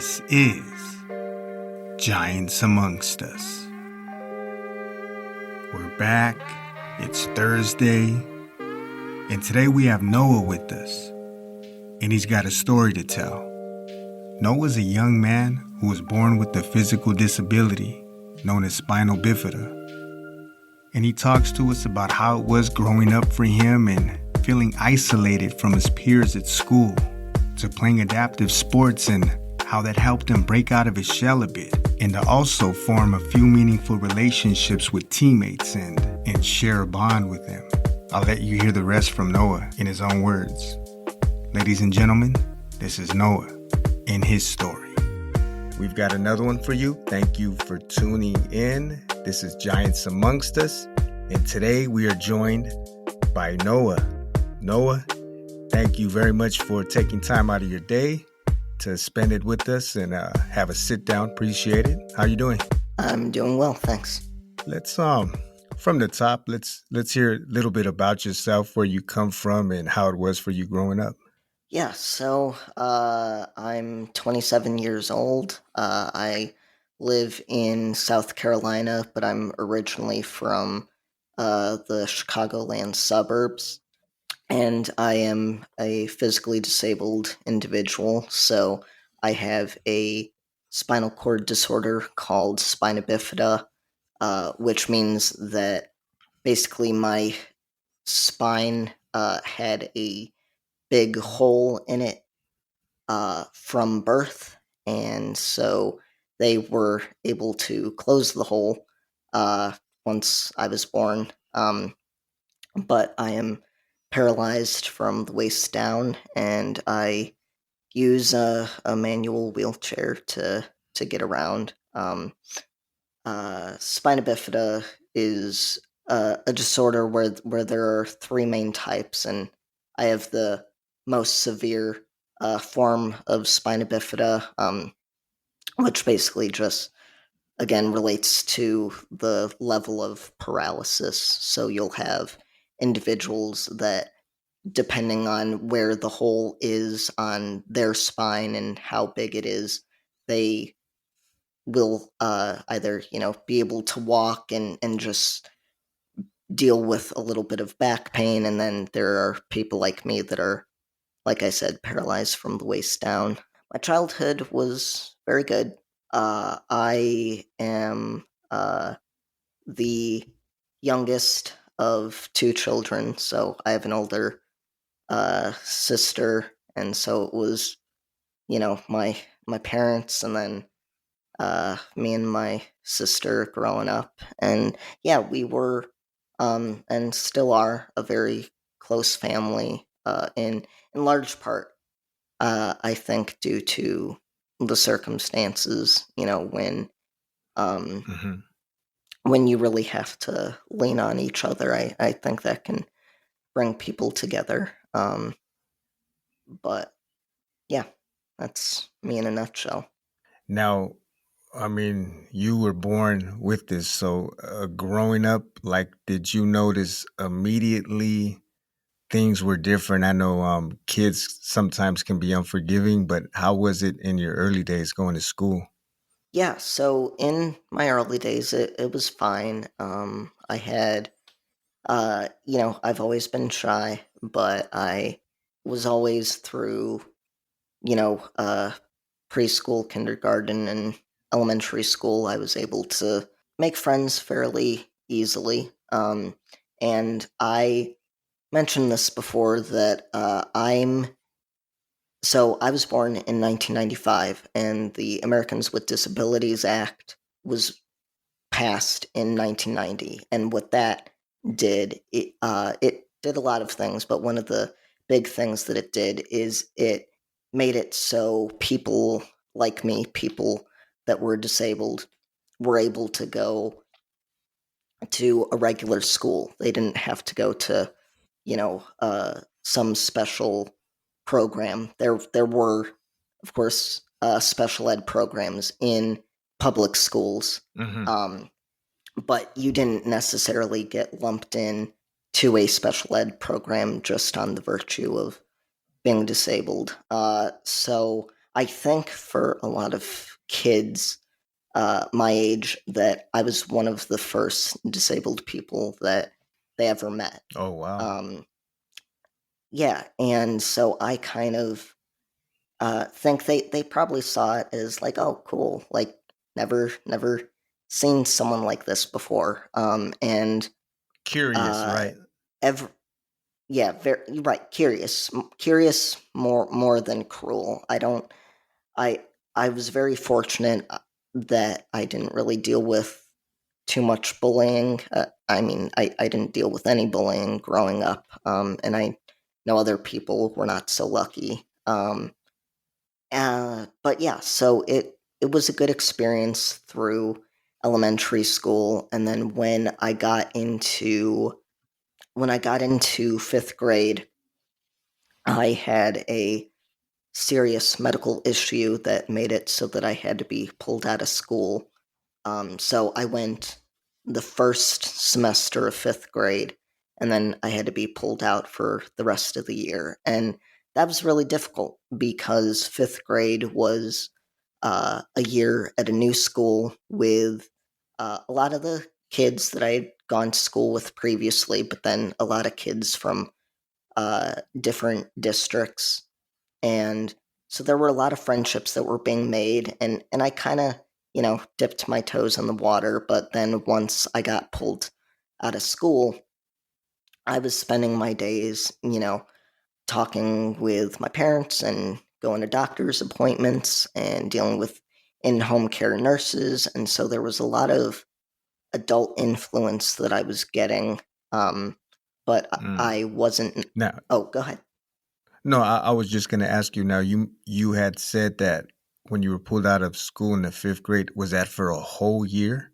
This is Giants Amongst Us. We're back. It's Thursday. And today we have Noah with us. And he's got a story to tell. Noah's a young man who was born with a physical disability known as spinal bifida. And he talks to us about how it was growing up for him and feeling isolated from his peers at school, to playing adaptive sports and how that helped him break out of his shell a bit, and to also form a few meaningful relationships with teammates and share a bond with them. I'll let you hear the rest from Noah in his own words. Ladies and gentlemen, this is Noah and his story. We've got another one for you. Thank you for tuning in. This is Giants Amongst Us, and today we are joined by Noah. Noah, thank you very much for taking time out of your day to spend it with us and have a sit down. Appreciate it. How you doing? I'm doing well, thanks. Let's from the top, let's hear a little bit about yourself, where you come from and how it was for you growing up. Yeah, so I'm 27 years old. I live in South Carolina, but I'm originally from the Chicagoland suburbs. And I am a physically disabled individual, so I have a spinal cord disorder called Spina Bifida, which means that basically my spine had a big hole in it from birth, and so they were able to close the hole once I was born. But I am paralyzed from the waist down, and I use a manual wheelchair to get around. Spina bifida is a disorder where there are three main types, and I have the most severe form of spina bifida, which basically just, again, relates to the level of paralysis. So you'll have individuals that, depending on where the hole is on their spine and how big it is, they will either, be able to walk and just deal with a little bit of back pain. And then there are people like me that are, like I said, paralyzed from the waist down. My childhood was very good. I am the youngest of two children, so I have an older sister, and so it was, my parents, and then me and my sister growing up, and yeah, we were and still are a very close family, in large part, I think, due to the circumstances. Mm-hmm. When you really have to lean on each other, I think that can bring people together. But yeah, that's me in a nutshell. Now, I mean, you were born with this, so growing up, did you notice immediately things were different? I know kids sometimes can be unforgiving, but how was it in your early days going to school? Yeah, so in my early days, it was fine. I had, I've always been shy, but I was always through, you know, uh, preschool, kindergarten, and elementary school. I was able to make friends fairly easily. And I mentioned this before that I was born in 1995, and the Americans with Disabilities Act was passed in 1990. And what that did, it did a lot of things, but one of the big things that it did is it made it so people like me, people that were disabled, were able to go to a regular school. They didn't have to go to, some special program. There were, of course, special ed programs in public schools, Mm-hmm. but you didn't necessarily get lumped in to a special ed program just on the virtue of being disabled. So I think for a lot of kids my age that I was one of the first disabled people that they ever met. Oh, wow. Um, yeah, and so I kind of think they probably saw it as like, oh, cool, like never seen someone like this before. And Curious, uh, right? ever yeah, very you're right, curious more than cruel. I I was very fortunate that I didn't really deal with too much bullying. I mean, I didn't deal with any bullying growing up, and I know other people were not so lucky. But yeah, so it was a good experience through elementary school, and then when I got into fifth grade, I had a serious medical issue that made it so that I had to be pulled out of school. So I went the first semester of fifth grade, and then I had to be pulled out for the rest of the year. And that was really difficult because fifth grade was a year at a new school with a lot of the kids that I had gone to school with previously, but then a lot of kids from different districts. And so there were a lot of friendships that were being made, and I kind of, dipped my toes in the water, but then once I got pulled out of school, I was spending my days, talking with my parents and going to doctor's appointments and dealing with in-home care nurses, and so there was a lot of adult influence that I was getting, but Mm. I wasn't. Now, Oh, go ahead. no, I was just going to ask you. Now, you had said that when you were pulled out of school in the fifth grade, was that for a whole year?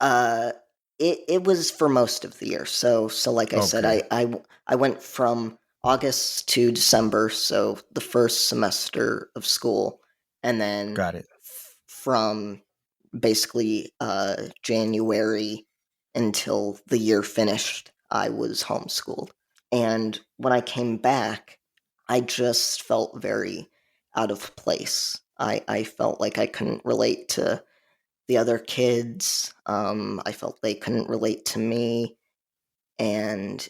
Uh, it was for most of the year. So like I said, Okay, I went from August to December, so the first semester of school, and then got it. from basically January until the year finished, I was homeschooled. And when I came back, I just felt very out of place. I felt like I couldn't relate to the other kids. I felt they couldn't relate to me, and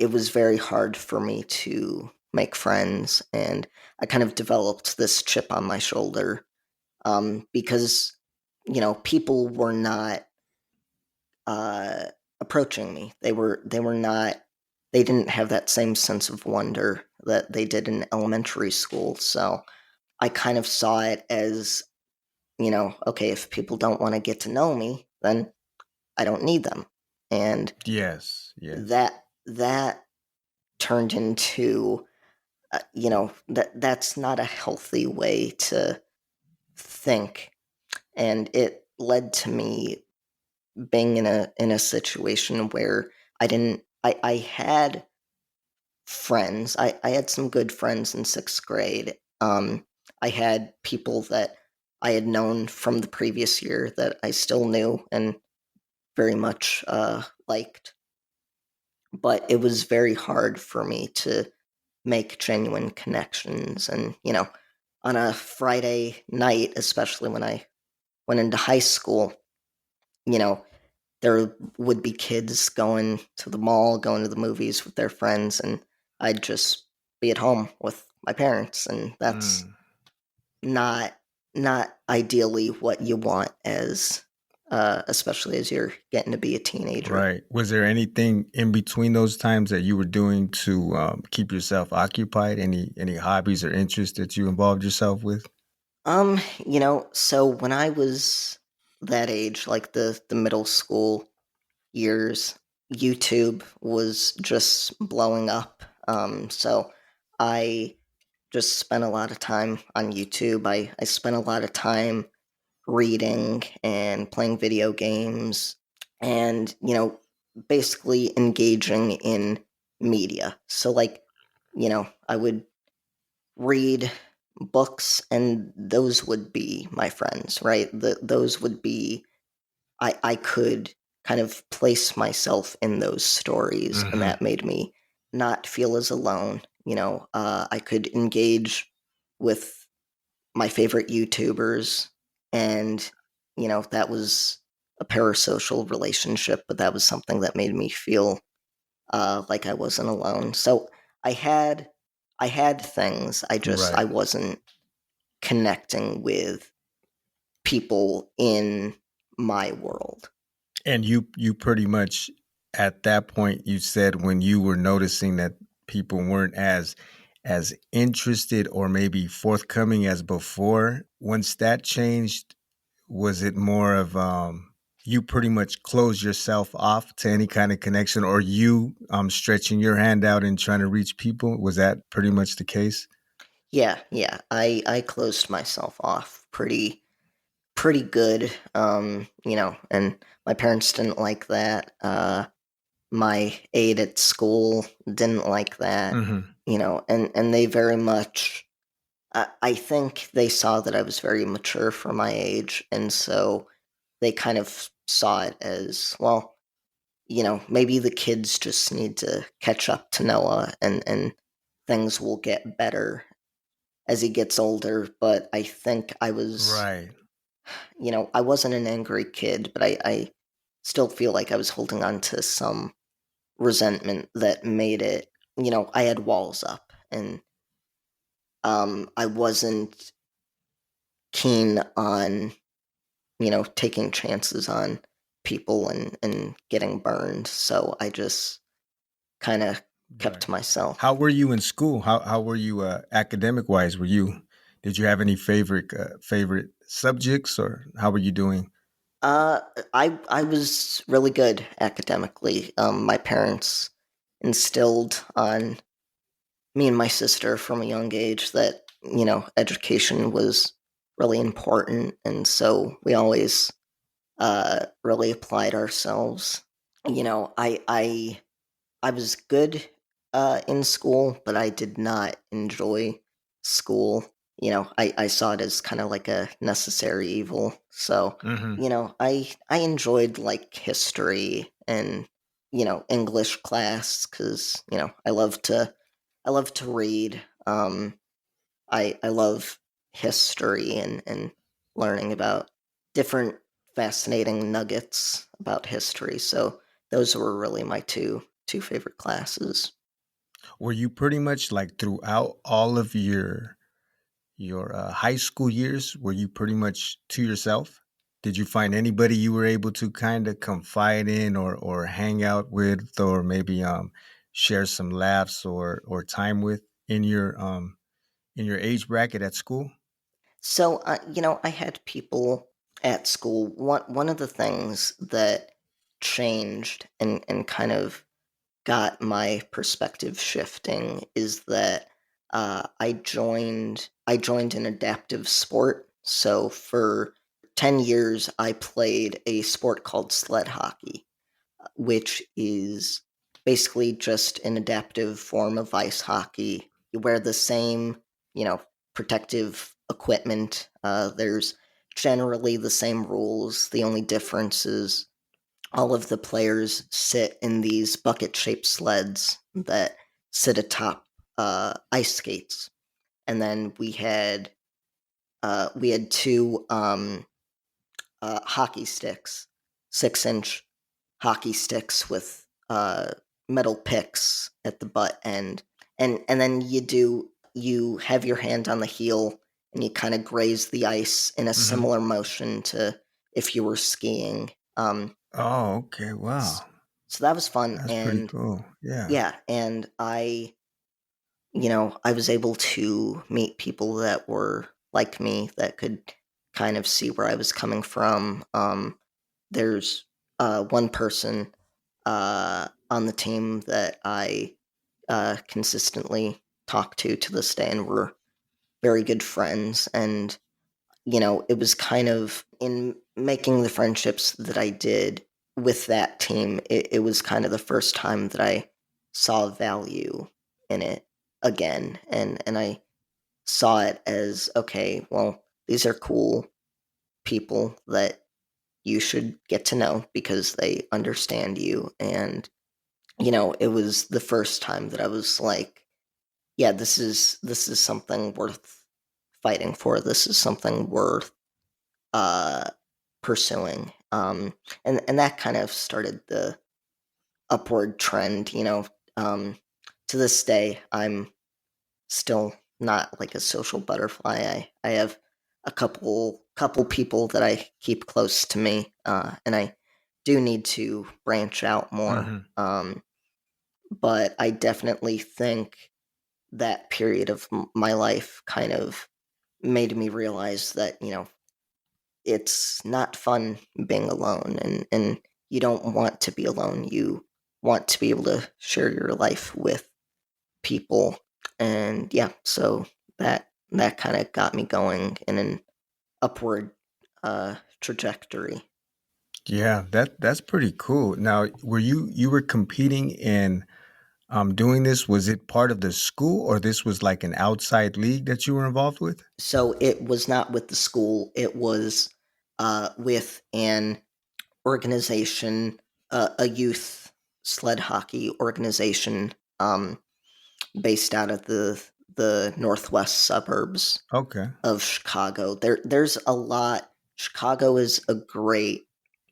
it was very hard for me to make friends. And I kind of developed this chip on my shoulder because people were not uh, approaching me. They were not. They didn't have that same sense of wonder that they did in elementary school. So I kind of saw it as, okay, if people don't want to get to know me, then I don't need them. And Yes, yes. that turned into that's not a healthy way to think, and it led to me being in a situation where I had friends. I had some good friends in sixth grade. I had people that I had known from the previous year that I still knew and very much liked, but it was very hard for me to make genuine connections. And, on a Friday night, especially when I went into high school, you know, there would be kids going to the mall, going to the movies with their friends, and I'd just be at home with my parents, and that's Mm. not not ideally what you want as especially as you're getting to be a teenager. Right. Was there anything in between those times that you were doing to keep yourself occupied? Any hobbies or interests that you involved yourself with? So when I was that age, like the middle school years, YouTube was just blowing up. So I just spent a lot of time on YouTube. I spent a lot of time reading and playing video games and, basically engaging in media. So like, I would read books and those would be my friends, right? Those would be I could kind of place myself in those stories, and Hmm. that made me not feel as alone. I could engage with. my favorite YouTubers, and that was a parasocial relationship, but that was something that made me feel like I wasn't alone. So I had I had things. I Right. wasn't connecting with people in my world. And you pretty much at that point you said when you were noticing that people weren't as interested or maybe forthcoming as before, once that changed, was it more of you pretty much closed yourself off to any kind of connection, or you stretching your hand out and trying to reach people? Was that pretty much the case? Yeah, yeah. I closed myself off pretty good. And my parents didn't like that. My aide at school didn't like that. Hmm. And they very much. I think they saw that I was very mature for my age, and so they kind of saw it as, well, maybe the kids just need to catch up to Noah, and things will get better as he gets older. But I think Right. I wasn't an angry kid, but I still feel like I was holding on to some resentment that made it, I had walls up, and I wasn't keen on, taking chances on people and getting burned. So I just kind of kept Right. to myself. How were you in school? How were you academic wise? Were you did you have any favorite subjects, or how were you doing? Uh, I was really good academically. My parents instilled on me and my sister from a young age that education was really important, and so we always really applied ourselves. I was good in school, but I did not enjoy school. I saw it as kind of like a necessary evil. So, Hmm. I enjoyed like history and English class because I love to read. I love history and learning about different fascinating nuggets about history. So those were really my two favorite classes. Were you pretty much like throughout all of your high school years? Were you pretty much to yourself? Did you find anybody you were able to kind of confide in, or hang out with, or maybe share some laughs or time with in your age bracket at school? So I had people at school. One of the things that changed and kind of got my perspective shifting is that I joined an adaptive sport. So for 10 years, I played a sport called sled hockey, which is basically just an adaptive form of ice hockey. You wear the same, you know, protective equipment. There's generally the same rules. The only difference is all of the players sit in these bucket shaped sleds that sit atop ice skates. And then we had two hockey sticks, 6-inch hockey sticks with metal picks at the butt end, and then you have your hand on the heel and you kind of graze the ice in a Hmm. similar motion to if you were skiing. Oh, okay. S- Wow. so that was fun, That's pretty and cool. Yeah. yeah, and I was able to meet people that were like me that could kind of see where I was coming from. There's one person on the team that I consistently talk to this day, and we're very good friends. And it was kind of in making the friendships that I did with that team. It was kind of the first time that I saw value in it again, and I saw it as, okay, well, these are cool people that you should get to know because they understand you. And it was the first time that I was like, yeah, this is something worth fighting for. This is something worth uh, pursuing. And that kind of started the upward trend. To this day, I'm still not like a social butterfly. I have a couple people that I keep close to me, and I do need to branch out more. Hmm. But I definitely think that period of my life kind of made me realize that it's not fun being alone, and you don't want to be alone. You want to be able to share your life with people, and yeah, so that kind of got me going in an upward trajectory. Yeah, that's pretty cool. Now, were you were competing in doing this? Was it part of the school, or this was like an outside league that you were involved with? So it was not with the school, it was with an organization, a youth sled hockey organization, based out of the northwest suburbs Okay. of Chicago. There's a lot. Chicago is a great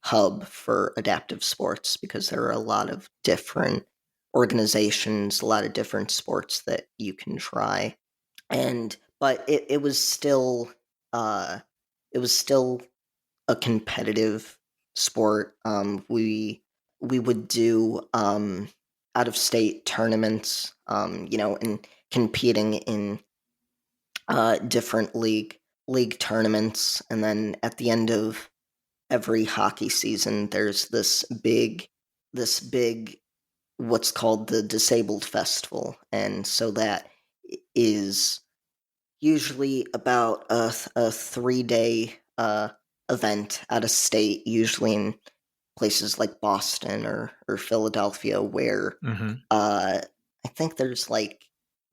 hub for adaptive sports because there are a lot of different organizations, a lot of different sports that you can try. And but uh it was still a competitive sport. We would do out of state tournaments, and competing in different league tournaments, and then at the end of every hockey season, there's this big what's called the Disabled Festival, and so that is usually about a 3-day event out of state, usually in places like Boston or Philadelphia, where Hmm. uh, I think there's like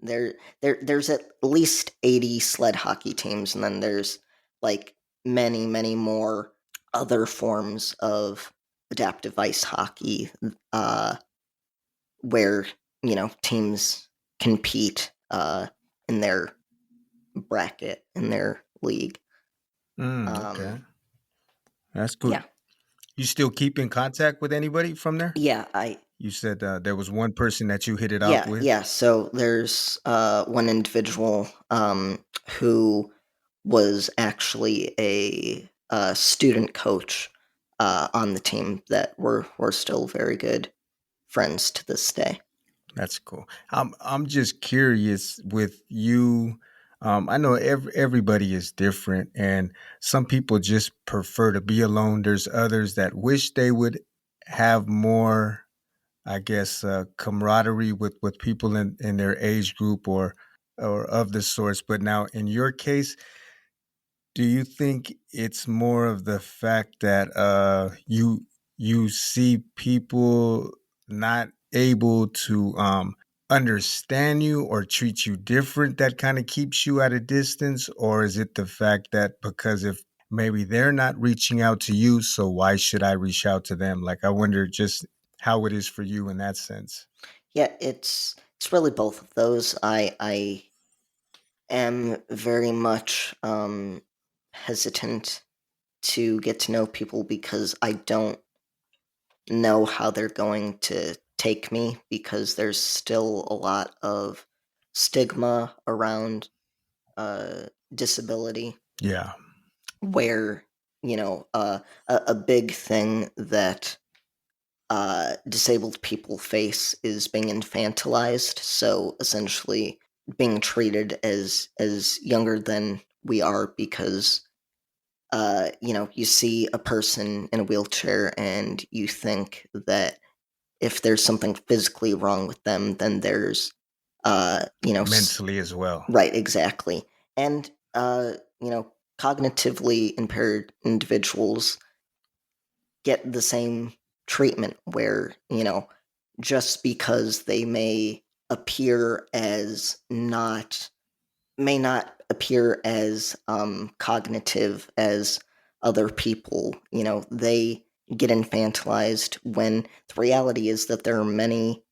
there's at least 80 sled hockey teams, and then there's like many more other forms of adaptive ice hockey, uh, where teams compete in their bracket in their league. Okay, Um, that's cool. yeah, You still keep in contact with anybody from there? yeah, I You said there was one person that you hit it off yeah with. yeah. So there's one individual who was actually a student coach on the team that we're still very good friends to this day. That's cool. I'm just curious with you. I know everybody is different, and some people just prefer to be alone. There's others that wish they would have more, I guess, camaraderie with people in their age group or of the sorts. But now, in your case, do you think it's more of the fact that you see people not able to understand you or treat you different that kind of keeps you at a distance, or is it the fact that because if maybe they're not reaching out to you, so why should I reach out to them? Like I wonder just how it is for you in that sense. Yeah, it's really both of those. I am very much hesitant to get to know people because I don't know how they're going to take me, because there's still a lot of stigma around uh, disability, Yeah, where a big thing that disabled people face is being infantilized. So essentially, being treated as younger than we are, because you see a person in a wheelchair and you think that if there's something physically wrong with them, then there's, mentally as well. right, exactly. And, cognitively impaired individuals get the same treatment where, just because they appear as not may not appear as cognitive as other people. They get infantilized, when the reality is that there are many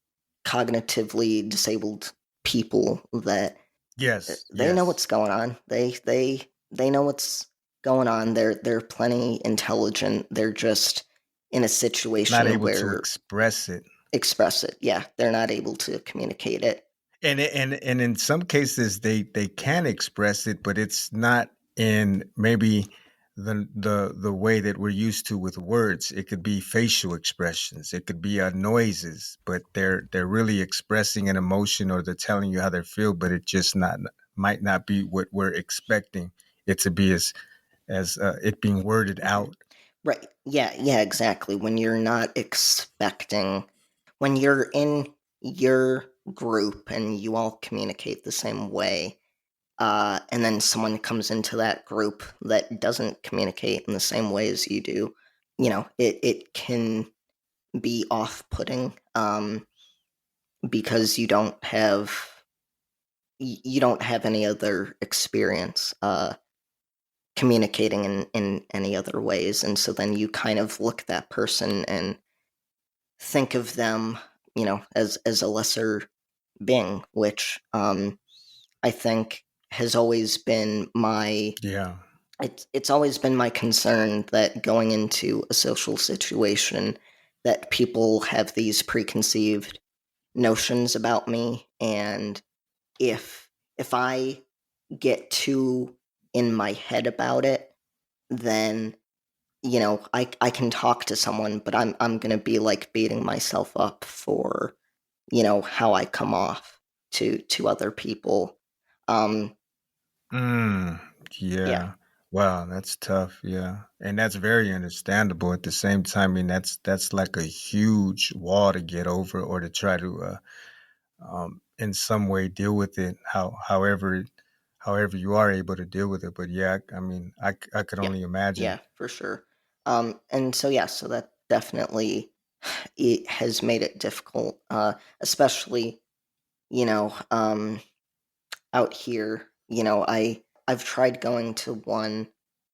cognitively disabled people that Yes, They know yes. what's going on. They know what's going on. They're plenty intelligent. They're just in a Not situation able to where express it. express it. Yeah, they're not able to communicate it. And in some cases they can express it, but it's not in maybe the way that we're used to with words. It could be facial expressions, it could be noises, but they're really expressing an emotion, or they're telling you how they feel, but it just not might not be what we're expecting it to be, as it being worded Mhm. out. Right. Yeah, yeah, exactly. When you're not expecting, when you're in your group and you all communicate the same way, and then someone comes into that group that doesn't communicate in the same way as you do, it can be off-putting, because you don't have any other experience communicating in any other ways, and so then you kind of look at that person and think of them, as a lesser being, which I think has always been my Yeah. it's always been my concern that going into a social situation that people have these preconceived notions about me, and if I get too in my head about it, then I can talk to someone, but I'm gonna be like beating myself up for how I come off to other people. Um, Mm, yeah, yeah. Wow, that's tough. Yeah. And that's very understandable. At the same time, I mean, that's like a huge wall to get over, or to try to in some way deal with it, however you are able to deal with it. But yeah, I mean, I could yeah, only imagine. yeah, for sure. And so yeah, so that definitely it has made it difficult, especially you know um, out here. I've tried going to one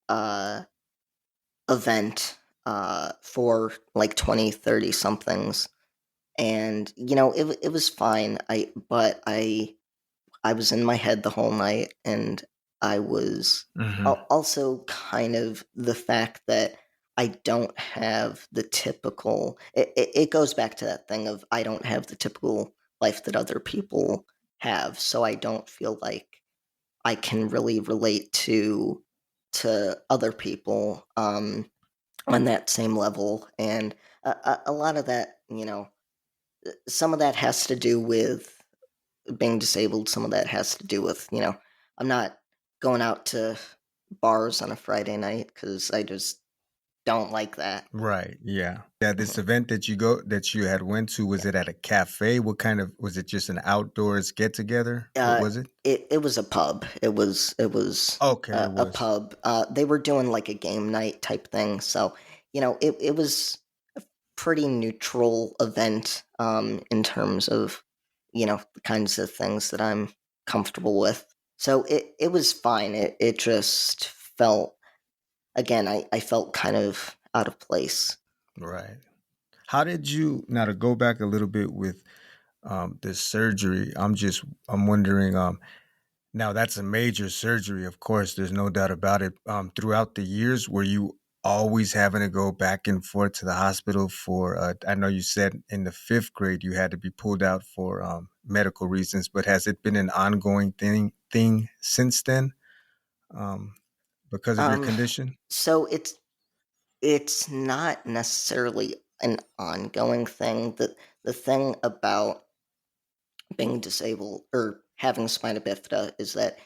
uh, event for like 20, 30 somethings, and it was fine. I was in my head the whole night, and I was Hmm. also kind of the fact that I don't have the typical. It goes back to that thing of I don't have the typical life that other people have, so I don't feel like I can really relate to other people on that same level, and a lot of that, some of that has to do with being disabled, some of that has to do with, I'm not going out to bars on a Friday night because I just don't like that. Right. Yeah. Yeah. This Mhm. event that you had went to, was Yeah. it at a cafe? What kind of, was it just an outdoors get together? What Uh, was it? it was a pub. It was Okay, it a was. pub. They were doing like a game night type thing, so it was a pretty neutral event in terms of the kinds of things that I'm comfortable with. So it was fine. It just felt again, I felt kind of out of place. Right. How did you, now to go back a little bit with this surgery? I'm wondering. Now that's a major surgery, of course. There's no doubt about it. Throughout the years, were you always having to go back and forth to the hospital for? I know you said in the fifth grade you had to be pulled out for medical reasons, but has it been an ongoing thing since then, um, because of your Um, condition? so it's not necessarily an ongoing thing. The thing about being disabled or having spina bifida is that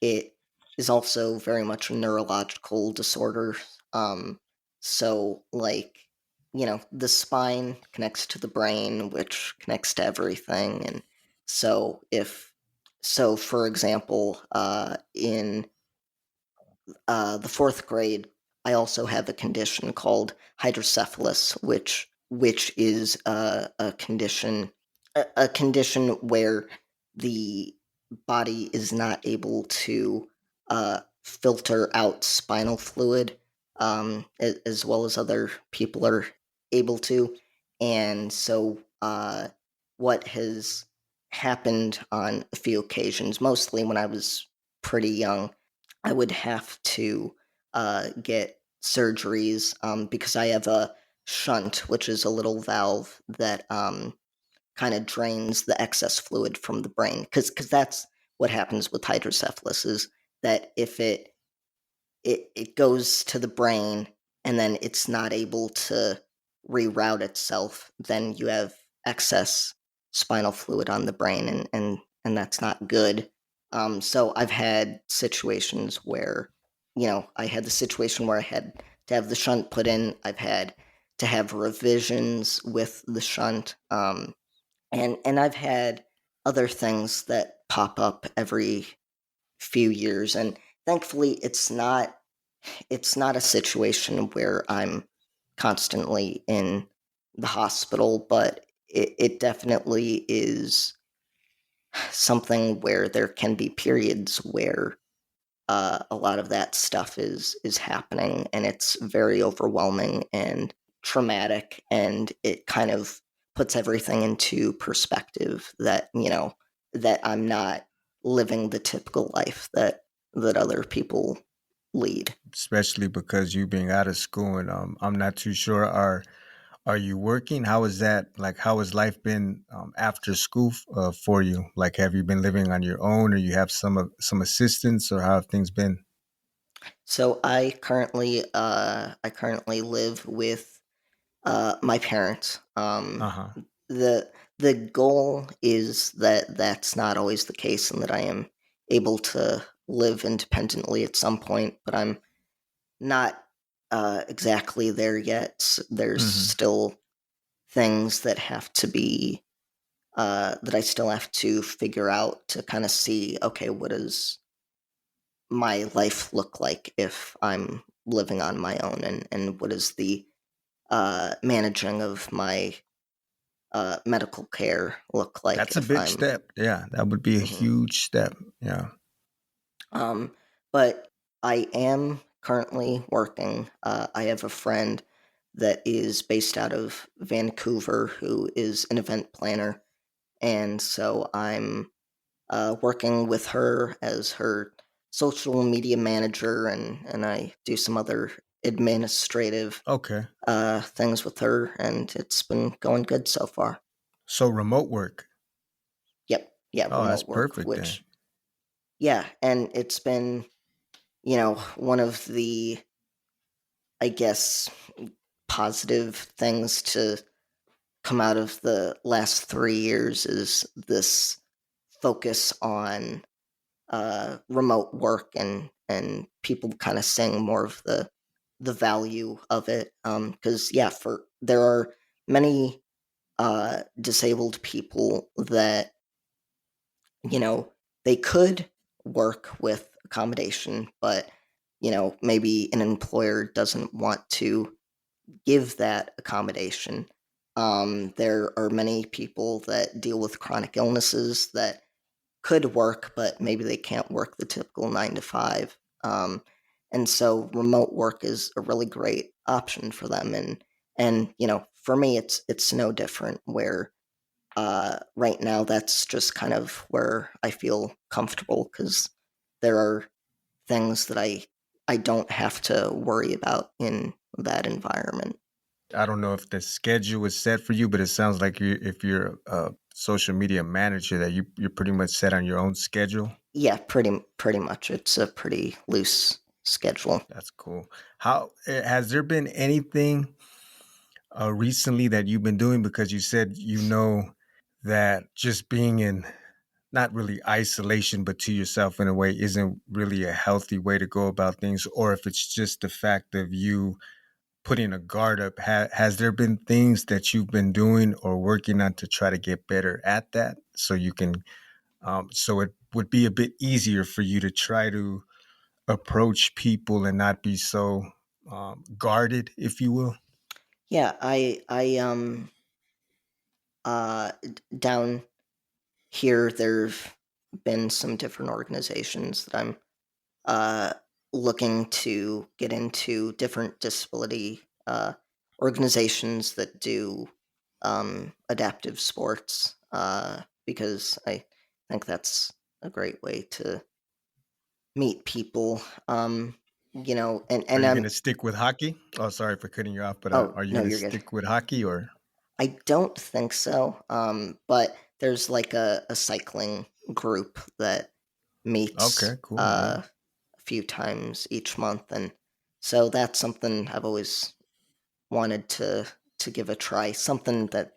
it is also very much a neurological disorder. Um, so like, the spine connects to the brain, which connects to everything. And so for example, in the fourth grade, I also have a condition called hydrocephalus, which is a condition where the body is not able to filter out spinal fluid, as well as other people are able to, and so what has happened on a few occasions, mostly when I was pretty young. I would have to get surgeries because I have a shunt, which is a little valve that kind of drains the excess fluid from the brain. Because that's what happens with hydrocephalus is that if it goes to the brain and then it's not able to reroute itself, then you have excess spinal fluid on the brain, and that's not good. So I've had situations where, I had the situation where I had to have the shunt put in. I've had to have revisions with the shunt, and I've had other things that pop up every few years, and thankfully it's not a situation where I'm constantly in the hospital, but it definitely is something where there can be periods where a lot of that stuff is happening, and it's very overwhelming and traumatic, and it kind of puts everything into perspective that that I'm not living the typical life that other people lead. Especially because you being out of school, and I'm not too sure. Are you working? How is that? Like, how has life been after school for you? Like, have you been living on your own, or you have some assistance, or how have things been? So I currently live with my parents. Uh huh. The goal is that that's not always the case, and that I am able to live independently at some point, but I'm not exactly there yet. There's Hmm. still things that have to be that I still have to figure out to kind of see, okay, what does my life look like if I'm living on my own, and what is the managing of my medical care look like That's a if big I'm. step. Yeah, that would be a Mhm. huge step. Yeah. But I am currently working. I have a friend that is based out of Vancouver who is an event planner, and so I'm working with her as her social media manager, and I do some other administrative Okay. things with her, and it's been going good so far. So remote work. Yep, yeah, Oh, that's remote work, perfect then. which yeah, and it's been one of the, I guess, positive things to come out of the last 3 years is this focus on remote work, and people kind of seeing more of the value of it. Because yeah, for there are many disabled people that they could work with accommodation, but maybe an employer doesn't want to give that accommodation. There are many people that deal with chronic illnesses that could work, but maybe they can't work the typical 9 to 5. And so remote work is a really great option for them. And for me, it's no different. Where right now, that's just kind of where I feel comfortable because there are things that I don't have to worry about in that environment. I don't know if the schedule is set for you, but it sounds like if you're a social media manager, that you're pretty much set on your own schedule. Yeah, pretty much. It's a pretty loose schedule. That's cool. How has there been anything recently that you've been doing? Because you said that just being in not really isolation, but to yourself in a way, isn't really a healthy way to go about things. Or if it's just the fact of you putting a guard up, has there been things that you've been doing or working on to try to get better at that, so you can, so it would be a bit easier for you to try to approach people and not be so guarded, if you will? Yeah, down here there've been some different organizations that I'm uh looking to get into, different disability organizations that do adaptive sports because I think that's a great way to meet people. And Are and you gonna stick with hockey? Oh, sorry for cutting you off, but oh are you no, gonna you're good. stick with hockey or? I don't think so. But there's like a cycling group that meets Okay, cool. Yeah. a few times each month, and so that's something I've always wanted to give a try. Something that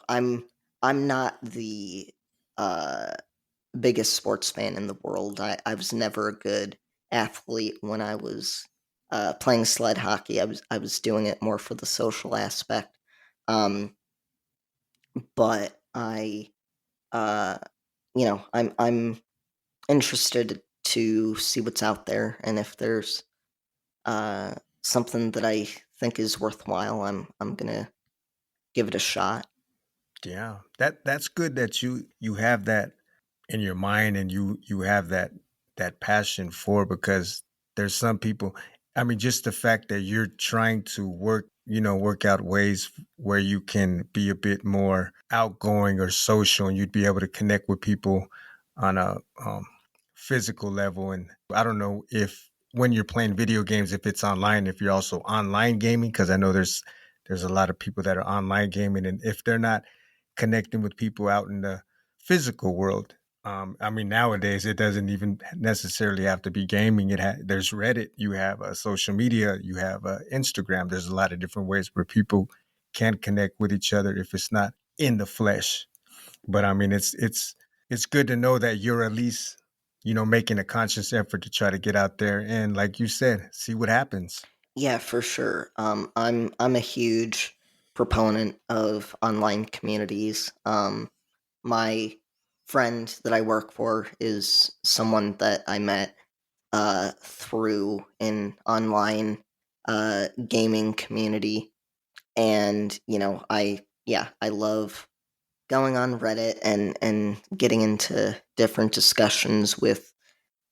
I'm not the uh, biggest sports fan in the world. I was never a good athlete when I was playing sled hockey. I was doing it more for the social aspect. Um, but uh, I'm interested to see what's out there, and if there's something that I think is worthwhile, I'm gonna give it a shot. Yeah, that's good that you have that in your mind and you have that passion for because there's some people. I mean, just the fact that you're trying to work out ways where you can be a bit more outgoing or social, and you'd be able to connect with people on a physical level. And I don't know if when you're playing video games, if it's online, if you're also online gaming, because I know there's a lot of people that are online gaming, and if they're not connecting with people out in the physical world. I mean, nowadays it doesn't even necessarily have to be gaming. There's Reddit, you have social media, you have Instagram. There's a lot of different ways where people can connect with each other if it's not in the flesh. But I mean, it's good to know that you're at least making a conscious effort to try to get out there and, like you said, see what happens. Yeah, for sure. I'm a huge proponent of online communities. My friend that I work for is someone that I met through an online gaming community, and I love going on Reddit and getting into different discussions with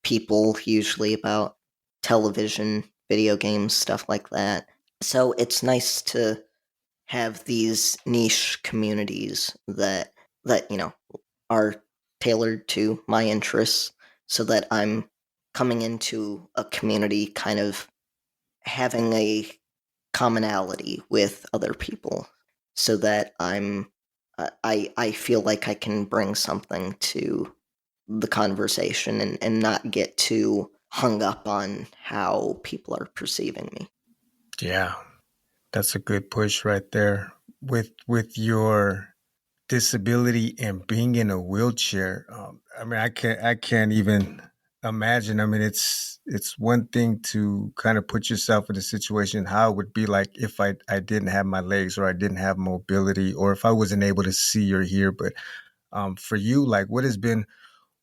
people, usually about television, video games, stuff like that. So it's nice to have these niche communities that are tailored to my interests, so that I'm coming into a community kind of having a commonality with other people, so that I feel like I can bring something to the conversation, and not get too hung up on how people are perceiving me. Yeah, that's a good push right there. With your disability and being in a wheelchair, I mean, I can't even imagine. I mean, it's one thing to kind of put yourself in a situation how it would be like if I didn't have my legs, or I didn't have mobility, or if I wasn't able to see or hear. But for you, like, what has been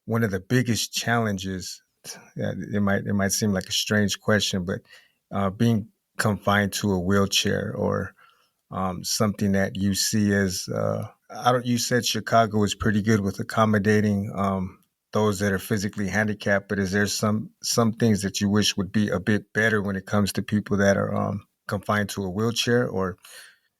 one of the biggest challenges? It might seem like a strange question, but being confined to a wheelchair, or something that you see as I don't. You said Chicago is pretty good with accommodating those that are physically handicapped, but is there some things that you wish would be a bit better when it comes to people that are confined to a wheelchair, or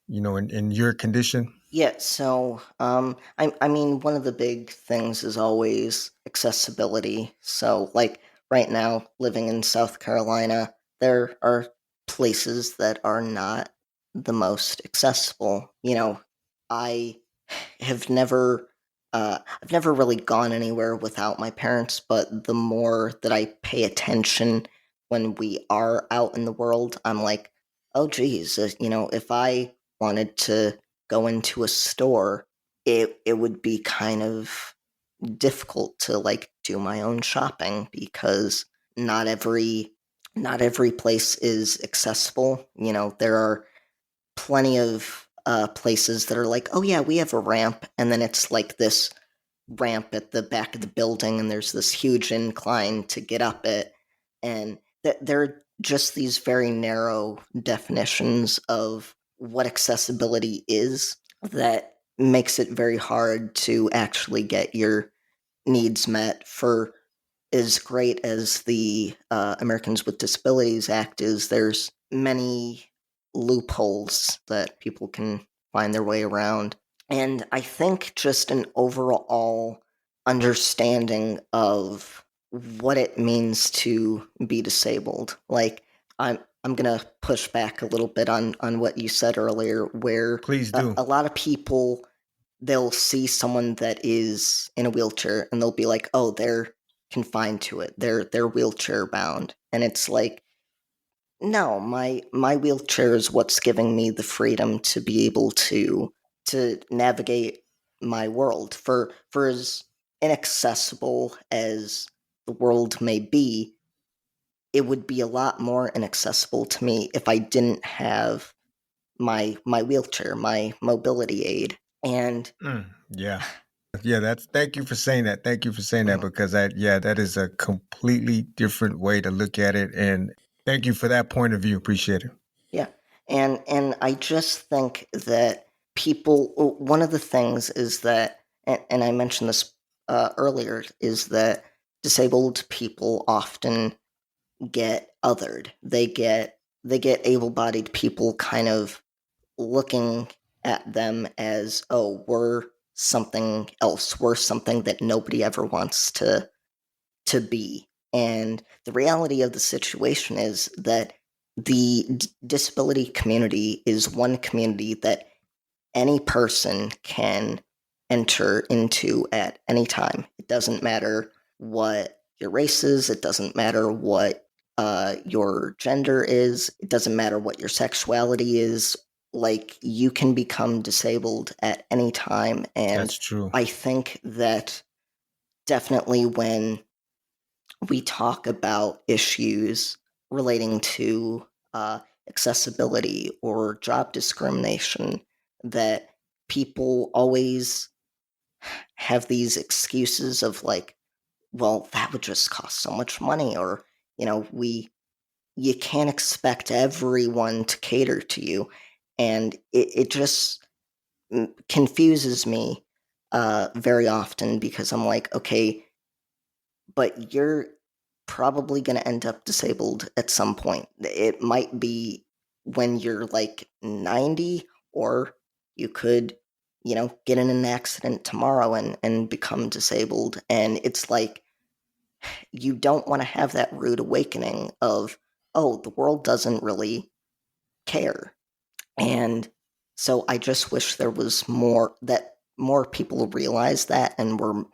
in your condition? Yeah, so I mean, one of the big things is always accessibility. So, like right now, living in South Carolina, there are places that are not the most accessible. I have never I've never really gone anywhere without my parents, but the more that I pay attention when we are out in the world, I'm like, oh geez, if I wanted to go into a store, it would be kind of difficult to like do my own shopping, because not every not every place is accessible. There are plenty of places that are like, oh yeah, we have a ramp, and then it's like this ramp at the back of the building, and there's this huge incline to get up it, and there are just these very narrow definitions of what accessibility is, that makes it very hard to actually get your needs met. For as great as the Americans with Disabilities Act is, there's many loopholes that people can find their way around. And I think just an overall understanding of what it means to be disabled. Like I'm gonna push back a little bit on what you said earlier, where Please a, do. a lot of people, they'll see someone that is in a wheelchair and they'll be like, "Oh, they're confined to it. They're wheelchair bound." And it's like, no, my wheelchair is what's giving me the freedom to be able to navigate my world. For as inaccessible as the world may be, it would be a lot more inaccessible to me if I didn't have my wheelchair, my mobility aid. And Yeah. Yeah, that's thank you for saying that. Thank you for saying that mhm, because that is a completely different way to look at it. And thank you for that point of view. Appreciate it. yeah, and I just think that one of the things is that, and I mentioned this earlier, is that disabled people often get othered. They get able-bodied people kind of looking at them as, oh, we're something else. We're something that nobody ever wants to be. And the reality of the situation is that the disability community is one community that any person can enter into at any time. It doesn't matter what your race is, it doesn't matter what your gender is, it doesn't matter what your sexuality is. Like, you can become disabled at any time. And That's true. I think that definitely when we talk about issues relating to accessibility or job discrimination, that people always have these excuses of like, well, that would just cost so much money, or we you can't expect everyone to cater to you. And it just confuses me very often, because I'm like, okay, but you're probably going to end up disabled at some point. It might be when you're like 90, or you could, get in an accident tomorrow and become disabled. And it's like, you don't want to have that rude awakening of, oh, the world doesn't really care. And so I just wish there was more people realize that, and were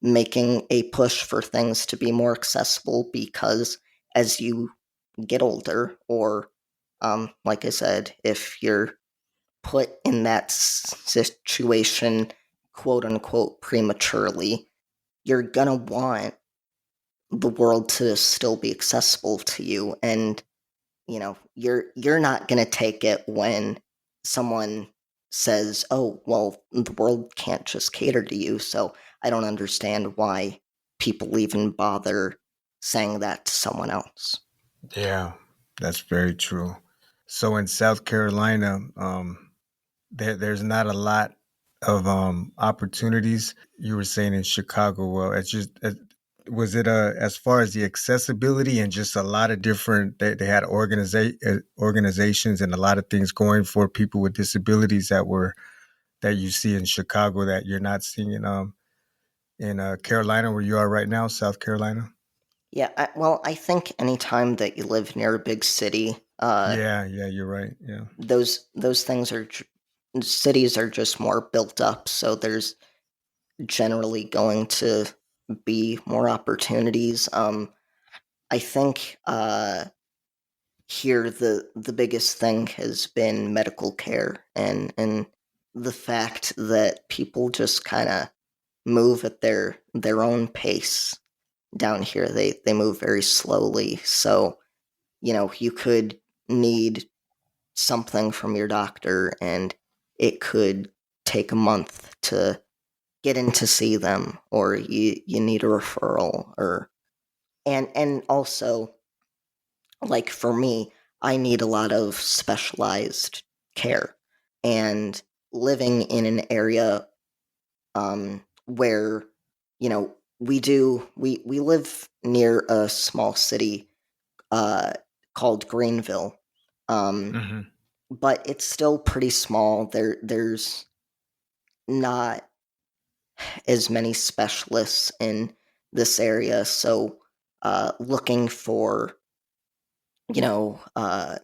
making a push for things to be more accessible, because as you get older, or like I said, if you're put in that situation, quote unquote, prematurely, you're gonna want the world to still be accessible to you. And you're not going to take it when someone says, "Oh, well, the world can't just cater to you." So I don't understand why people even bother saying that to someone else. Yeah, that's very true. So in South Carolina, there's not a lot of opportunities. You were saying in Chicago, well, it's just was it as far as the accessibility and just a lot of different they had organizations and a lot of things going for people with disabilities that you see in Chicago that you're not seeing in Carolina where you are right now, South Carolina. Yeah, well, I think anytime that you live near a big city, Yeah, yeah, you're right. Yeah. those things cities are just more built up, so there's generally going to be more opportunities. I think here the biggest thing has been medical care, and the fact that people just kind of move at their own pace. Down here, they move very slowly. So you could need something from your doctor, and it could take a month to get in to see them, or you need a referral. Or and also, like, for me, I need a lot of specialized care. And living in an area where, we live near a small city uh, called Greenville, um, Hmm. but it's still pretty small. There's not as many specialists in this area. So, looking for,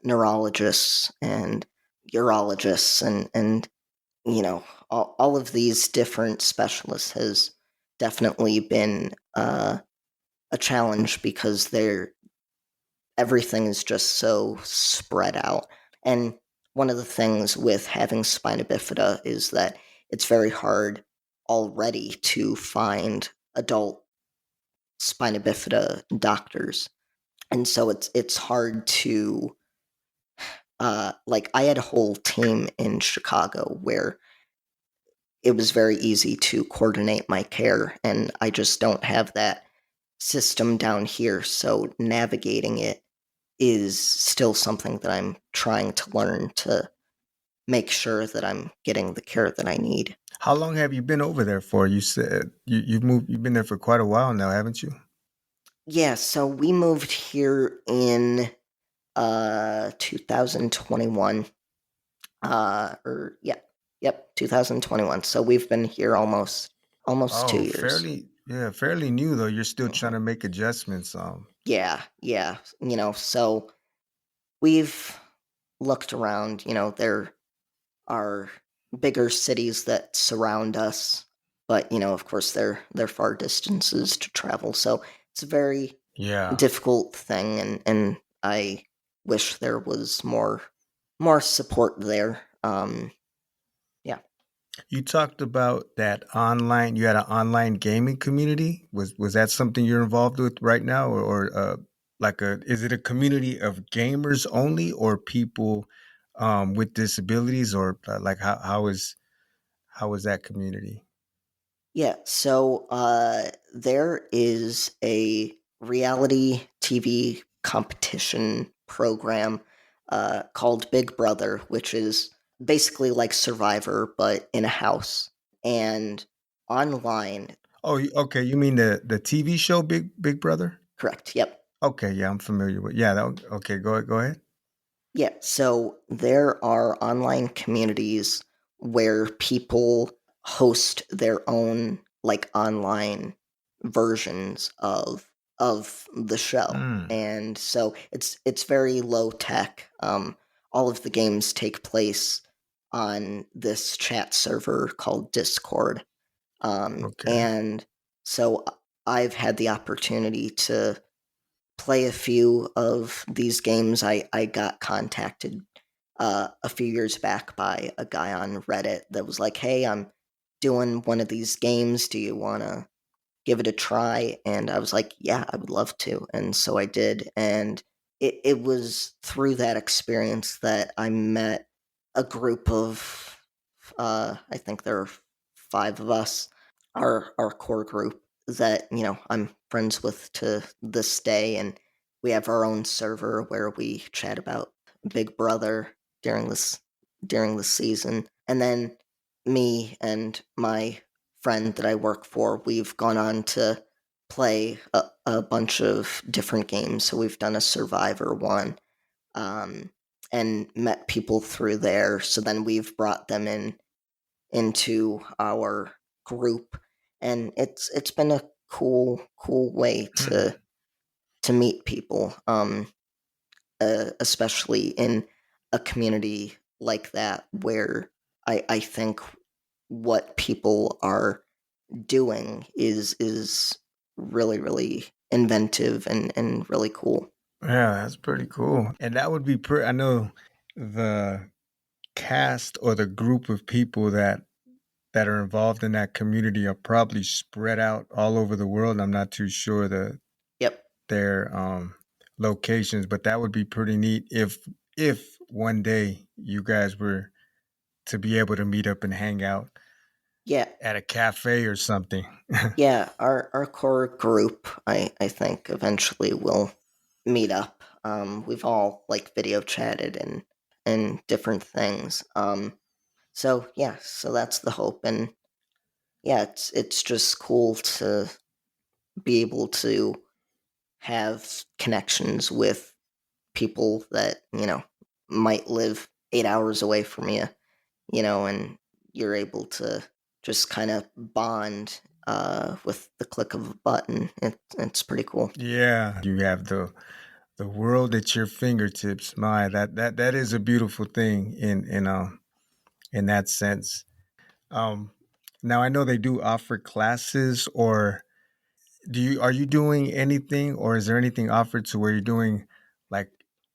neurologists and urologists and all of these different specialists has definitely been a challenge because everything is just so spread out. And one of the things with having spina bifida is that it's very hard already to find adult spina bifida doctors. And so it's hard to like I had a whole team in Chicago where it was very easy to coordinate my care, and I just don't have that system down here. So navigating it is still something that I'm trying to learn to make sure that I'm getting the care that I need. How long have you been over there for? You said you've moved. You've been there for quite a while now, haven't you? Yeah, so we moved here in 2021. Or yeah, yep, 2021. So we've been here almost Oh, 2 years. fairly new though. You're still trying Mhm. to make adjustments. Yeah, yeah. So we've looked around. There are bigger cities that surround us, but of course, they're far distances to travel. So it's a very Yeah. difficult thing, and I wish there was more support there. Yeah. You talked about that online. You had an online gaming community. Was that something you're involved with right now, or like a? Is it a community of gamers only, or people with disabilities, or like how is that community? Yeah, so there is a reality TV competition program called Big Brother, which is basically like Survivor, but in a house. And online, Oh, okay. You mean the TV show Big Brother? correct, yep. Okay, yeah, I'm familiar with. Yeah, okay. Go ahead. Yeah, so there are online communities where people host their own like online versions of the show. Mm, And so it's very low tech. All of the games take place on this chat server called Discord. okay. And so I've had the opportunity to play a few of these games. I got contacted a few years back by a guy on Reddit that was like, "Hey, I'm doing one of these games. Do you want to give it a try?" And I was like, "Yeah, I would love to." And so I did. And it was through that experience that I met a group of, I think there are 5 of us, our core group that I'm friends with to this day, and we have our own server where we chat about Big Brother during the season, and then me and my friend that I work for, we've gone on to play a bunch of different games. So we've done a Survivor one, um, and met people through there. So then we've brought them into our group, and it's been a cool way to meet people, especially in a community like that where I think what people are doing is really inventive and really cool. Yeah, that's pretty cool. And that would be pretty. I know the cast or the group of people that are involved in that community are probably spread out all over the world. I'm not too sure Yep. their locations, but that would be pretty neat if one day you guys were to be able to meet up and hang out Yeah. at a cafe or something. Yeah, our core group, I think eventually will meet up. We've all like video chatted and different things. So yeah, so that's the hope, and yeah, it's just cool to be able to have connections with people that might live 8 hours away from you, and you're able to. just kind of bond with the click of a button. It's pretty cool. Yeah, you have the world at your fingertips. My, that is a beautiful thing in that sense. Um, Now I know they do offer classes, or are you doing anything, or is there anything offered to where you're doing like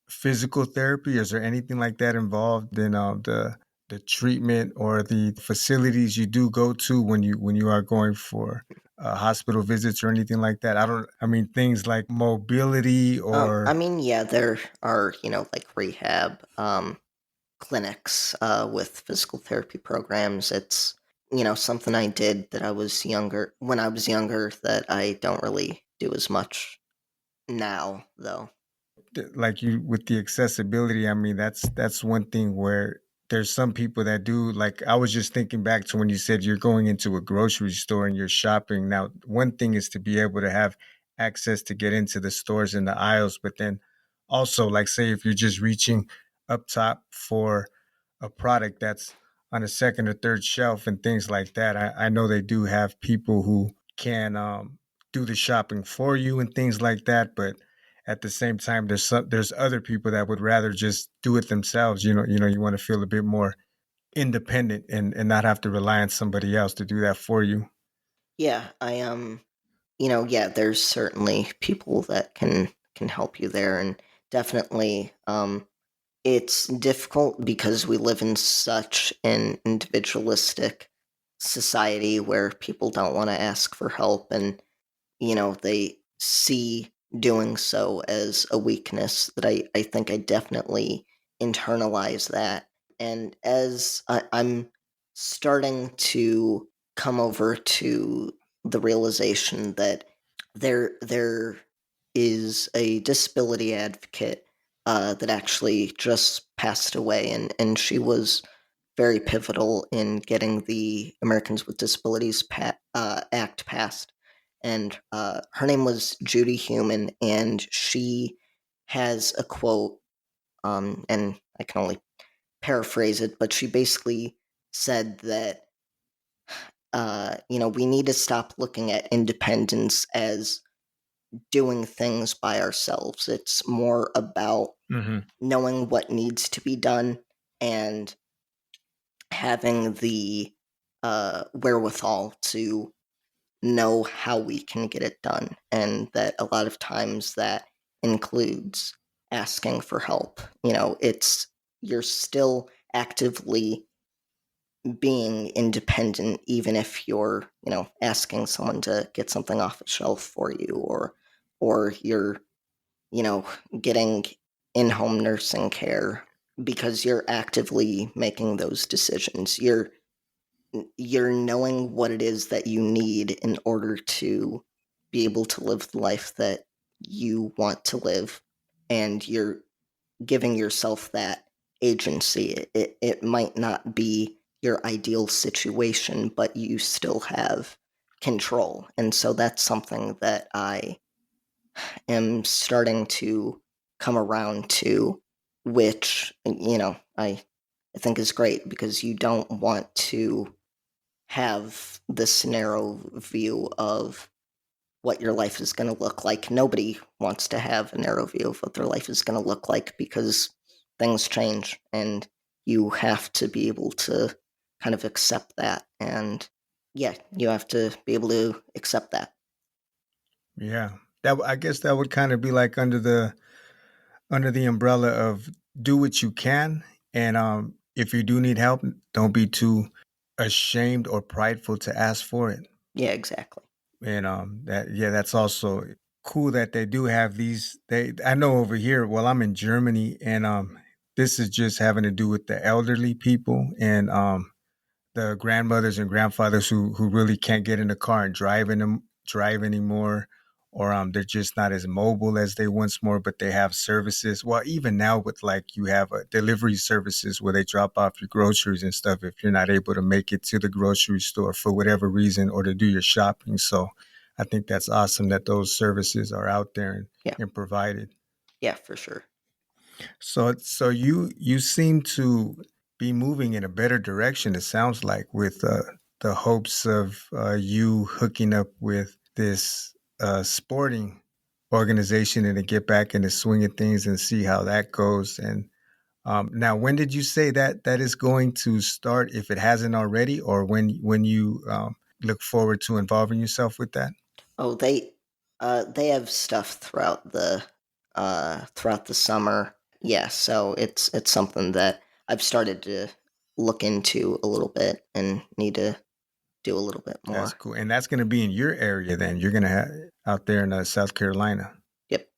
physical therapy? Is there anything like that involved in the treatment or the facilities you do go to when you are going for hospital visits or anything like that? I mean things like mobility I or mean, yeah, there are like rehab clinics with physical therapy programs. It's something I did that I was younger when I was younger that I don't really do as much now, though. like you with the accessibility. I mean that's one thing where there's some people that do, like I was just thinking back to when you said you're going into a grocery store and you're shopping. Now one thing is to be able to have access to get into the stores and the aisles, but then also like say if you're just reaching up top for a product that's on a second or third shelf and things like that, I know they do have people who can do the shopping for you and things like that. But at the same time, there's other people that would rather just do it themselves. You want to feel a bit more independent and not have to rely on somebody else to do that for you. Yeah, I yeah, there's certainly people that can help you there, and definitely it's difficult because we live in such an individualistic society where people don't want to ask for help, and they see doing so as a weakness that I think I definitely internalize that. And as I'm starting to come over to the realization that there is a disability advocate that actually just passed away, and she was very pivotal in getting the Americans with Disabilities Act passed. And her name was Judy Human, and she has a quote, and I can only paraphrase it, but she basically said that we need to stop looking at independence as doing things by ourselves. It's more about Hmm. knowing what needs to be done and having the wherewithal to know how we can get it done. And that a lot of times that includes asking for help. You're still actively being independent, even if you're, asking someone to get something off a shelf for you, or you're, you know, getting in home nursing care because you're actively making those decisions. You're knowing what it is that you need in order to be able to live the life that you want to live, and you're giving yourself that agency. It might not be your ideal situation, but you still have control. And so that's something that I am starting to come around to, which, I think is great because you don't want to have this narrow view of what your life is going to look like. Nobody wants to have a narrow view of what their life is going to look like because things change, and you have to be able to kind of accept that. And yeah, you have to be able to accept that. Yeah, I guess that would kind of be like under the umbrella of do what you can, and if you do need help, don't be too ashamed or prideful to ask for it. Yeah, exactly. And that's also cool that they do have these. I know over here. Well, I'm in Germany, and this is just having to do with the elderly people and the grandmothers and grandfathers who really can't get in the car and drive anymore, or they're just not as mobile as they once were. But they have services. Well, even now with like you have delivery services where they drop off your groceries and stuff if you're not able to make it to the grocery store for whatever reason or to do your shopping. So I think that's awesome that those services are out there Yeah, and provided. yeah, for sure. So you seem to be moving in a better direction. It sounds like with the hopes of you hooking up with this sporting organization and to get back into swing of things and see how that goes. And now, when did you say that that is going to start, if it hasn't already, or when you look forward to involving yourself with that? Oh, they have stuff throughout the summer. Yeah, so it's something that I've started to look into a little bit and need to do a little bit That's more. cool, and that's going to be in your area. Then you're going to have out there in South Carolina. Yep.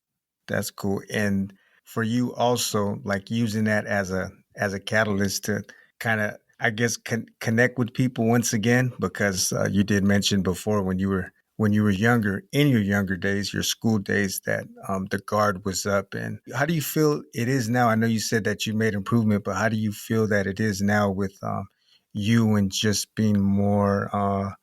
That's cool. And for you also, like using that as a catalyst to kind of, I guess, connect with people once again, because you did mention before when you were younger, in your younger days, your school days, that the guard was up. And how do you feel it is now? I know you said that you made improvement, but how do you feel that it is now with you and just being more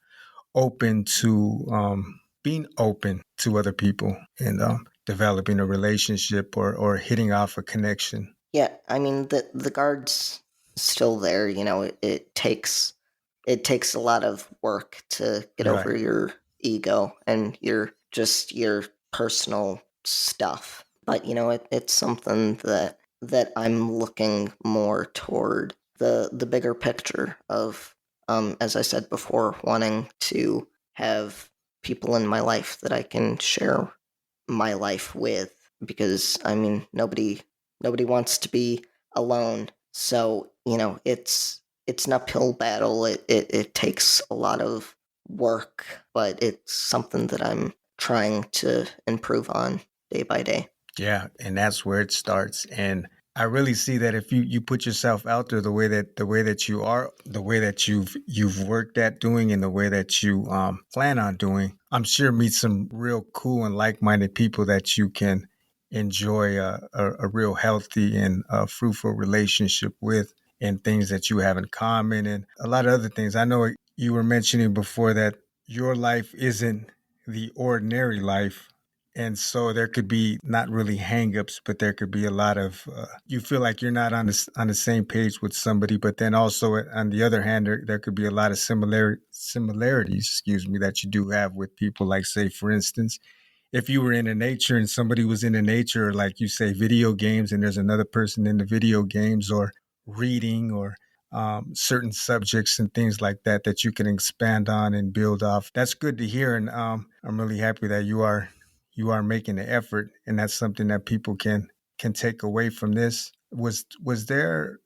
open to being open to other people and developing a relationship or hitting off a connection. Yeah, I mean the guard's still there. You know, it takes a lot of work to get Right. over your ego and your personal stuff. But you know, it's something that I'm looking more toward the bigger picture of, as I said before, wanting to have people in my life that I can share my life with, because I mean nobody wants to be alone. So, you know, it's an uphill battle. It takes a lot of work, but it's something that I'm trying to improve on day by day. Yeah, and that's where it starts. And I really see that if you put yourself out there the way that you are, the way that you've worked at doing, and the way that you plan on doing, I'm sure meet some real cool and like-minded people that you can enjoy a real healthy and fruitful relationship with, and things that you have in common, and a lot of other things. I know you were mentioning before that your life isn't the ordinary life, and so there could be not really hangups, but there could be a lot of you feel like you're not on the same page with somebody. But then also on the other hand, there could be a lot of similarities, excuse me, that you do have with people. Like, say, for instance, if you were into nature and somebody was into nature, or like you say, video games, and there's another person into video games, or reading, or certain subjects and things like that that you can expand on and build off. That's good to hear, and I'm really happy that you are making the effort, and that's something that people can take away from this. Was there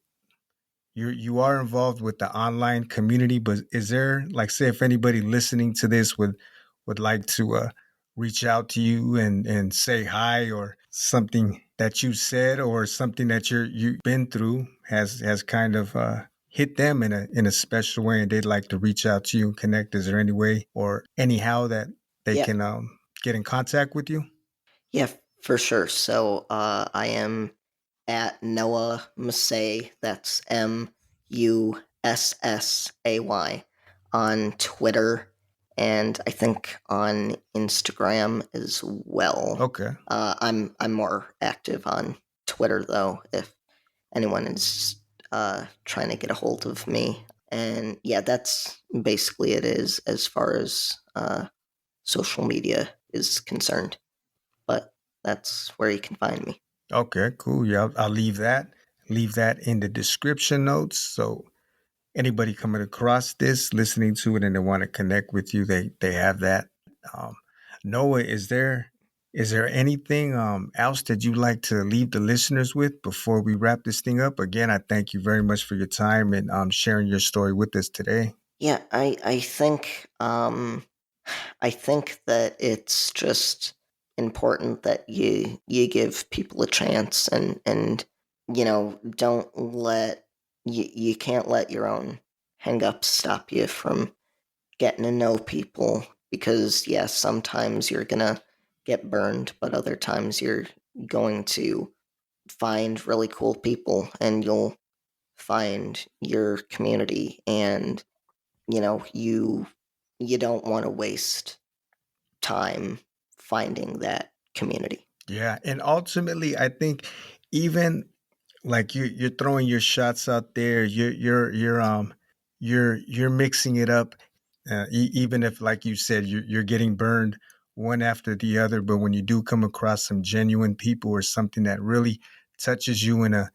you are involved with the online community, but is there, like, say, if anybody listening to this would like to reach out to you and say hi, or something that you said, or something that you've been through has kind of hit them in a special way, and they'd like to reach out to you and connect, is there any way or anyhow that they Yeah, can get in contact with you? yeah, for sure. So I am at Noah Massay. That's Mussay on Twitter, and I think on Instagram as well. Okay. I'm more active on Twitter though, if anyone is trying to get a hold of me. And yeah, that's basically it is as far as social media is concerned. But that's where you can find me. Okay, cool. Yeah, I'll leave that in the description notes. So anybody coming across this, listening to it, and they want to connect with you, they have that. Um, Noah, is there anything else that you'd like to leave the listeners with before we wrap this thing up? Again, I thank you very much for your time and sharing your story with us today. Yeah, I think that it's just important that you give people a chance, and you know, don't let you can't let your own hang-ups stop you from getting to know people, because yes, sometimes you're gonna get burned, but other times you're going to find really cool people, and you'll find your community, and you know, you don't want to waste time finding that community. Yeah, and ultimately, I think even like you're throwing your shots out there, you're you're mixing it up, even if, like you said, you're getting burned one after the other. But when you do come across some genuine people or something that really touches you in a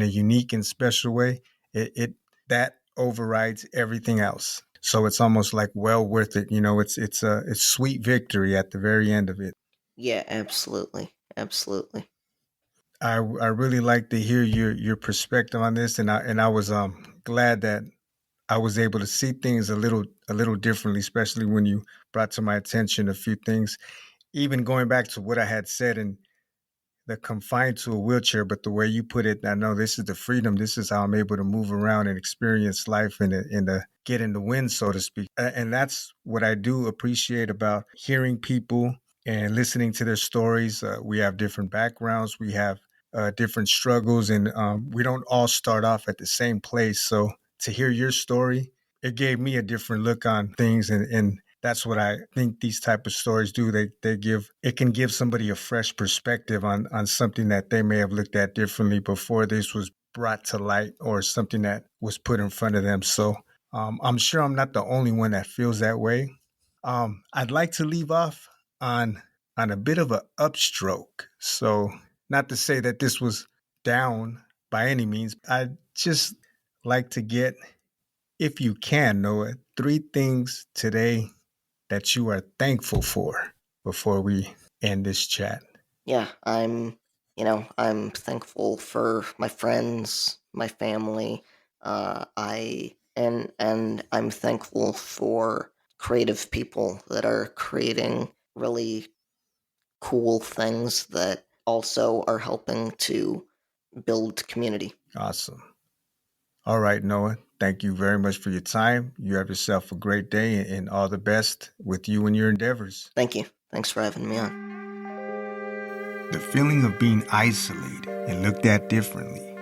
unique and special way, it that overrides everything else. So it's almost like well worth it. It's sweet victory at the very end of it. Yeah, absolutely. Absolutely. I really like to hear your perspective on this, and I was glad that I was able to see things a little differently, especially when you brought to my attention a few things. Even going back to what I had said and the confined to a wheelchair, but the way you put it, I know this is the freedom. This is how I'm able to move around and experience life and get in the wind, so to speak. And that's what I do appreciate about hearing people and listening to their stories. We have different backgrounds. We have different struggles, and we don't all start off at the same place. So to hear your story, it gave me a different look on things, and that's what I think these type of stories do. It can give somebody a fresh perspective on something that they may have looked at differently before this was brought to light or something that was put in front of them. So I'm sure I'm not the only one that feels that way. I'd like to leave off on a bit of a upstroke. So not to say that this was down by any means. I'd just like to get, if you can, Noah, 3 things today that you are thankful for before we end this chat. Yeah, I'm thankful for my friends, my family. And I'm thankful for creative people that are creating really cool things that also are helping to build community. Awesome. All right, Noah. Thank you very much for your time. You have yourself a great day and all the best with you and your endeavors. Thank you. Thanks for having me on. The feeling of being isolated and looked at differently,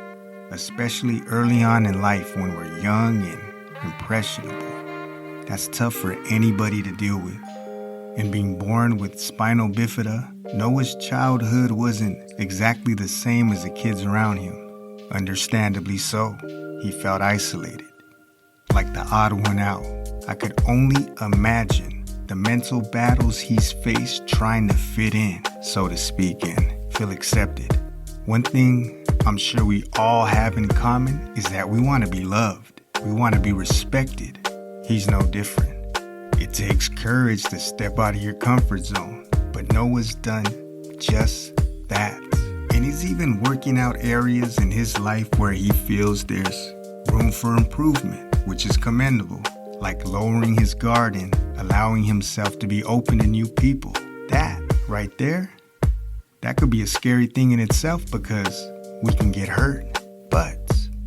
especially early on in life when we're young and impressionable, that's tough for anybody to deal with. And being born with spinal bifida, Noah's childhood wasn't exactly the same as the kids around him. Understandably so, he felt isolated, like the odd one out. I could only imagine the mental battles he's faced trying to fit in, so to speak, and feel accepted. One thing I'm sure we all have in common is that we want to be loved. We want to be respected. He's no different. It takes courage to step out of your comfort zone, but Noah's done just that. And he's even working out areas in his life where he feels there's room for improvement, which is commendable, like lowering his guard and allowing himself to be open to new people. That right there, that could be a scary thing in itself because we can get hurt. But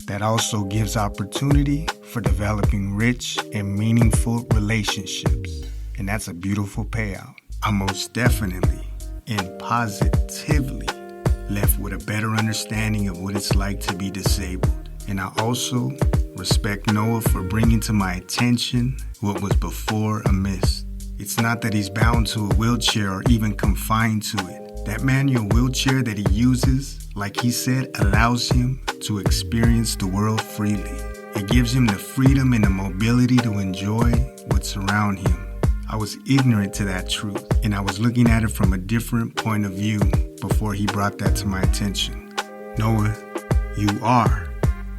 that also gives opportunity for developing rich and meaningful relationships. And that's a beautiful payout. I'm most definitely and positively left with a better understanding of what it's like to be disabled. And I also respect Noah for bringing to my attention what was before a myth. It's not that he's bound to a wheelchair or even confined to it. That manual wheelchair that he uses, like he said, allows him to experience the world freely. It gives him the freedom and the mobility to enjoy what's around him. I was ignorant to that truth, and I was looking at it from a different point of view before he brought that to my attention. Noah, you are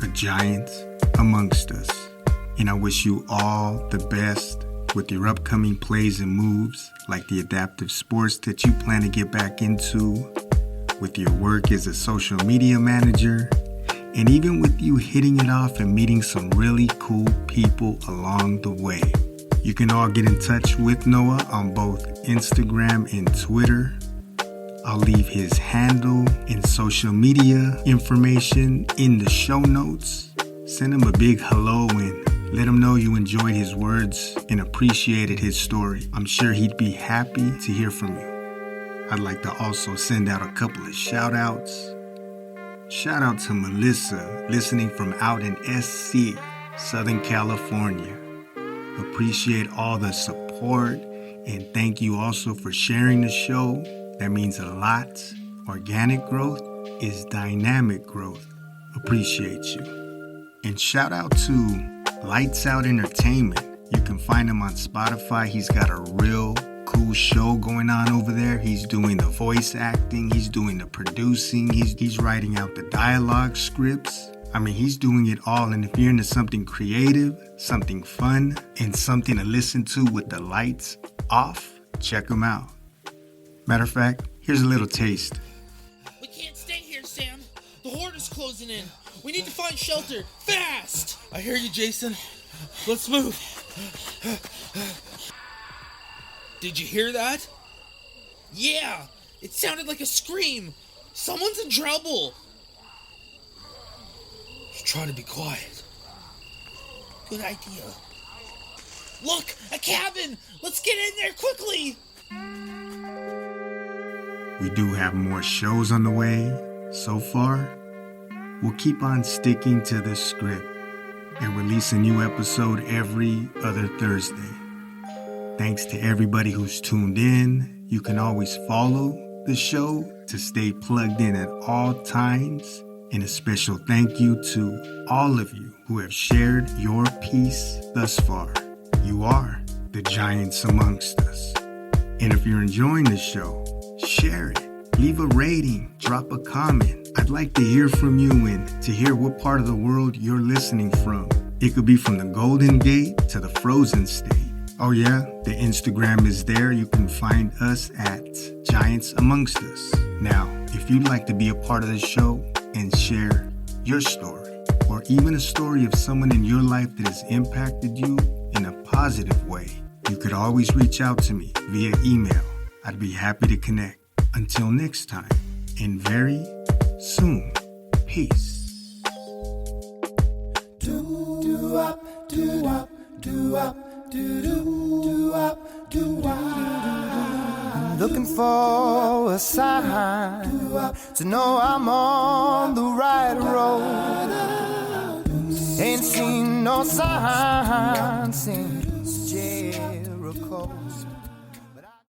a giant amongst us, and I wish you all the best with your upcoming plays and moves, like the adaptive sports that you plan to get back into, with your work as a social media manager, and even with you hitting it off and meeting some really cool people along the way. You can all get in touch with Noah on both Instagram and Twitter. I'll leave his handle and social media information in the show notes. Send him a big hello and let him know you enjoyed his words and appreciated his story. I'm sure he'd be happy to hear from you. I'd like to also send out a couple of shout outs. Shout out to Melissa, listening from out in SC, Southern California. Appreciate all the support and thank you also for sharing the show. That means a lot. Organic growth is dynamic growth. Appreciate you. And shout out to Lights Out Entertainment. You can find him on Spotify. He's got a real cool show going on over there. He's doing the voice acting, he's doing the producing, he's writing out the dialogue scripts. I mean, he's doing it all. And if you're into something creative, something fun, and something to listen to with the lights off, check him out. Matter of fact, here's a little taste. We can't stay here, Sam. The horde is closing in. We need to find shelter, fast! I hear you, Jason. Let's move. Did you hear that? Yeah, it sounded like a scream. Someone's in trouble. Just try to be quiet. Good idea. Look, a cabin! Let's get in there quickly! We do have more shows on the way. So far, we'll keep on sticking to this script and release a new episode every other Thursday. Thanks to everybody who's tuned in. You can always follow the show to stay plugged in at all times. And a special thank you to all of you who have shared your piece thus far. You are the giants amongst us. And if you're enjoying the show, share it. Leave a rating, drop a comment. I'd like to hear from you and to hear what part of the world you're listening from. It could be from the Golden Gate to the Frozen State. Oh yeah, the Instagram is there. You can find us at Giants Amongst Us. Now, if you'd like to be a part of the show and share your story, or even a story of someone in your life that has impacted you in a positive way, you could always reach out to me via email. I'd be happy to connect. Until next time, and very soon, peace. I'm looking for a sign to know I'm on the right road. Ain't seen no sign since Jericho.